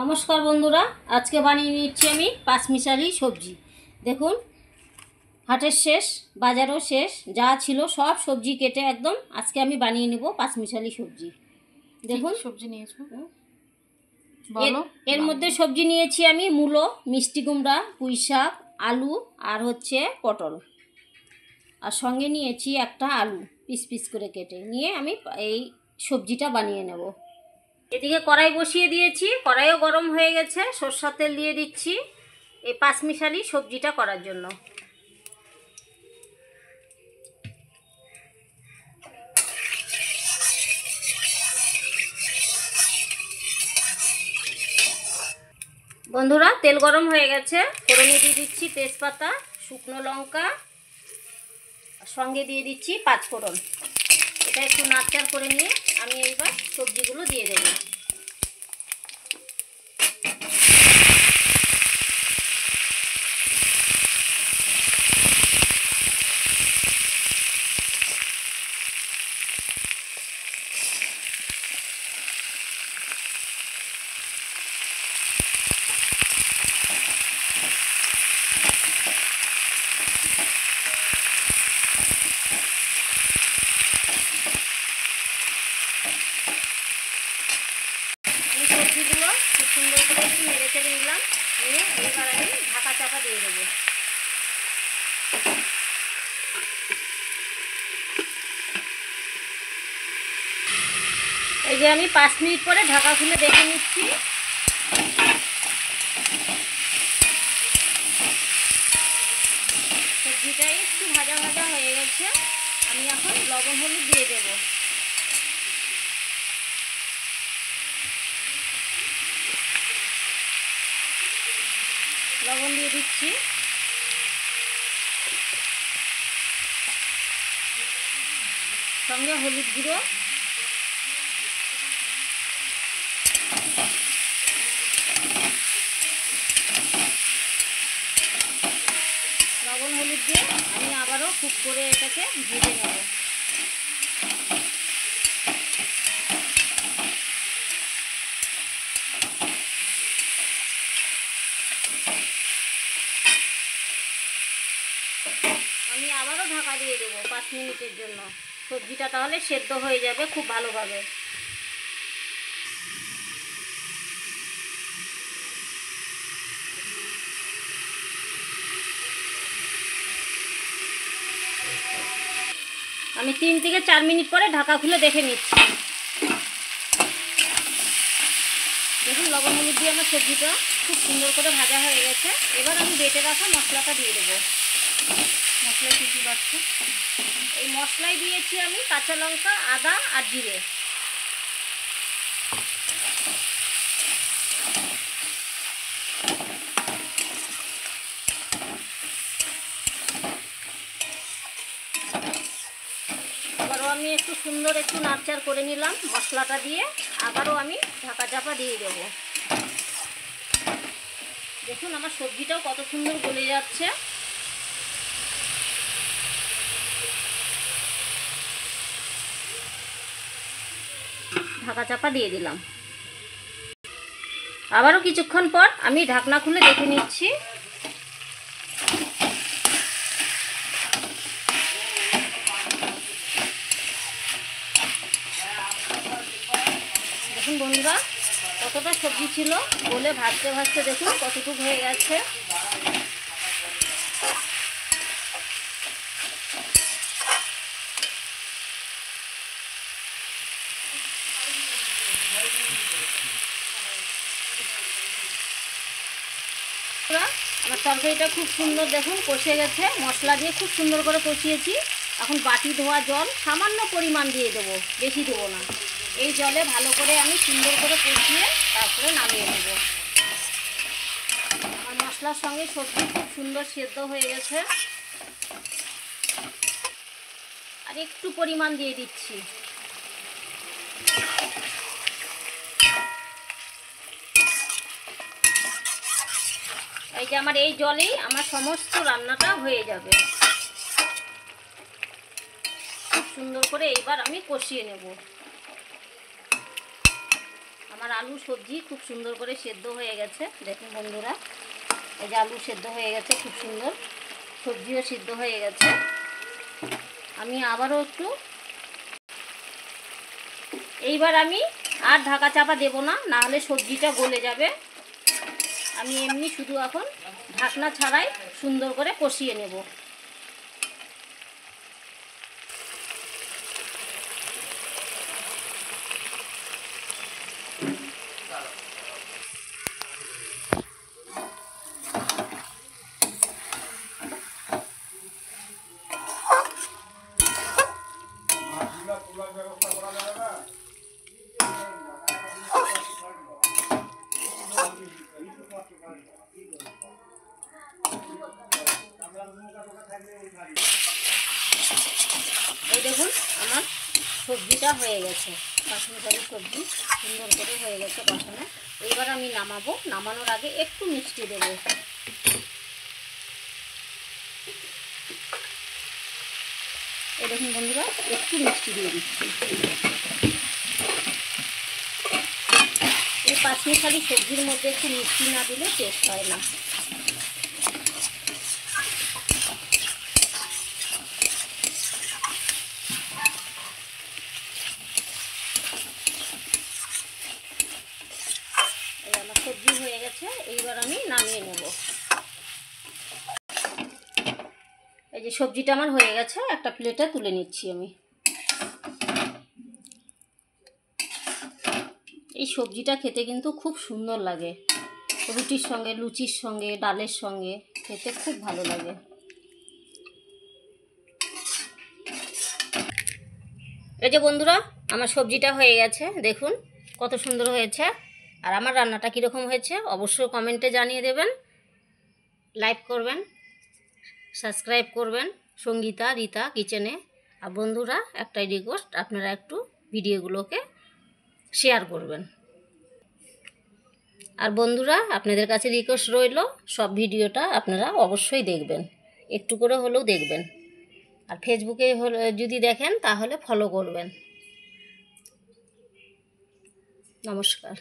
নমস্কার বন্ধুরা, আজকে বানিয়ে নিচ্ছি আমি পাঁচমিশালি সবজি। দেখুন, হাটের শেষ, বাজারও শেষ, যা ছিল সব সবজি কেটে একদম আজকে আমি বানিয়ে নেব পাঁচমিশালি সবজি। দেখুন সবজি নিয়েছো বলো। এর মধ্যে সবজি নিয়েছি আমি মূলো, মিষ্টি কুমড়া, পুঁই শাক, আলু আর হচ্ছে পটল, আর সঙ্গে নিয়েছি একটা আলু পিস পিস করে কেটে নিয়ে আমি এই সবজিটা বানিয়ে নেব। এদিকে কড়াই বসিয়ে দিয়েছি, কড়াইও গরম হয়ে গেছে, সরষের তেল দিয়ে দিচ্ছি এই পাঁচমিশালি সবজিটা করার জন্য। বন্ধুরা, তেল গরম হয়ে গেছে, ফোড়নে দিয়ে দিচ্ছি তেজপাতা, শুকনো লঙ্কা, সঙ্গে দিয়ে দিচ্ছি পাঁচফোড়ন। এটা একটু নাড়চাড় করে নিয়ে আমি এইবার সবজিগুলো দিয়ে দেবো। আমি সবজিগুলো খুব সুন্দর করে একটু নেড়ে চেড়ে নিলাম, নিয়ে এইবার আমি ঢাকা চাপা দিয়ে দেবো। এই যে আমি 5 মিনিট পরে ঢাকা খুলে দেখে নিচ্ছি। সবজিটা একটু ভাজা ভাজা হয়ে গেছে, আমি এখন লবণ হলুদ দিয়ে দেবো। লবণ দিয়ে দিচ্ছি, সঙ্গে হলুদ গুঁড়ো, লবণ হলুদ দিয়ে আমি আবারও খুব করে এটাকে ভেজে নেব। আমি আবারও ঢাকা দিয়ে দেবো 5 মিনিটের জন্য, সবজিটা তাহলে সেদ্ধ হয়ে যাবে খুব ভালোভাবে। আমি 3 থেকে 4 মিনিট পরে ঢাকা খুলে দেখে নিচ্ছি। দেখুন, লবণ হলুদ দিয়ে আমার সবজিটা খুব সুন্দর করে ভাজা হয়ে গেছে। এবার আমি বেটে রাখা মশলাটা দিয়ে দেবো। মশলায় কী কী বাড়ছে? এই মশলায় দিয়েছি আমি কাঁচা লঙ্কা, আদা আর জিরে। আবারও আমি একটু সুন্দর একটু নাড়চাড় করে নিলাম মশলাটা দিয়ে, আবারও আমি ঢাকা চাপা দিয়ে দেবো। দেখুন, আমার সবজিটাও কত সুন্দর গলে যাচ্ছে। ঢাকা চাপা দিয়ে দিলাম। আবারও কিছুক্ষণ পর আমি ঢাকনা খুলে দেখে নিচ্ছি। দেখুন বন্ধুরা, কতটা সবজি ছিল, বলে ভাজতে ভাজতে দেখুন কতটুকু হয়ে গেছে। আমার তরকারিটা খুব সুন্দর দেখুন কষে গেছে, মশলা দিয়ে খুব সুন্দর করে কষিয়েছি। এখন বাটি ধোয়া জল সামান্য পরিমাণ দিয়ে দেবো, বেশি দেবো না। এই জলে ভালো করে আমি সুন্দর করে কষিয়ে তারপরে নামিয়ে নেব। আমার মশলার সঙ্গে সবজি খুব সুন্দর সেদ্ধ হয়ে গেছে। আর একটু পরিমাণ দিয়ে দিচ্ছি। এই যে আমার এই জলেই আমার সমস্ত রান্নাটা হয়ে যাবে। খুব সুন্দর করে এইবার আমি কষিয়ে নেব। আমার আলু সবজি খুব সুন্দর করে সেদ্ধ হয়ে গেছে। দেখুন বন্ধুরা, এই যে আলু সেদ্ধ হয়ে গেছে খুব সুন্দর, সবজিও সিদ্ধ হয়ে গেছে। আমি আবারও একটু, এইবার আমি আর ঢাকা চাপা দেব না, নাহলে সবজিটা গলে যাবে। আমি এমনি শুধু এখন ঢাকনা ছাড়াই সুন্দর করে কষিয়ে নেব। এই দেখুন আমার সবজিটা হয়ে গেছে, বাসমতি সবজি সুন্দর করে হয়ে গেছে কষানো। এইবার আমি নামাবো। নামানোর আগে একটু মিষ্টি দেবো। এই দেখুন বন্ধুরা, একটু মিষ্টি দিয়ে দিচ্ছি। এই পাঁচমিশালি সবজির মধ্যে একটু মিষ্টি না দিলে টেস্ট হয় না। এই আমার সবজি হয়ে গেছে, এইবার আমি নামিয়ে নেব। এই যে সবজিটা আমার হয়ে গেছে, একটা প্লেটে তুলে নিচ্ছি আমি। এই সবজিটা খেতে কিন্তু খুব সুন্দর লাগে, রুটির সঙ্গে, লুচির সঙ্গে, ডালের সঙ্গে খেতে খুব ভালো লাগে। এই যে বন্ধুরা, আমার সবজিটা হয়ে গেছে, দেখুন কত সুন্দর হয়েছে। আর আমার রান্নাটা কীরকম হয়েছে অবশ্যই কমেন্টে জানিয়ে দেবেন। লাইক করবেন, সাবস্ক্রাইব করবেন সঙ্গীতা রীতা কিচেনে। আর বন্ধুরা, একটাই রিকোয়েস্ট, আপনারা একটু ভিডিওগুলোকে শেয়ার করবেন। আর বন্ধুরা, আপনাদের কাছে রিকোয়েস্ট রইল, সব ভিডিওটা আপনারা অবশ্যই দেখবেন, একটু করে হলেও দেখবেন। আর ফেসবুকে যদি দেখেন তাহলে ফলো করবেন। নমস্কার।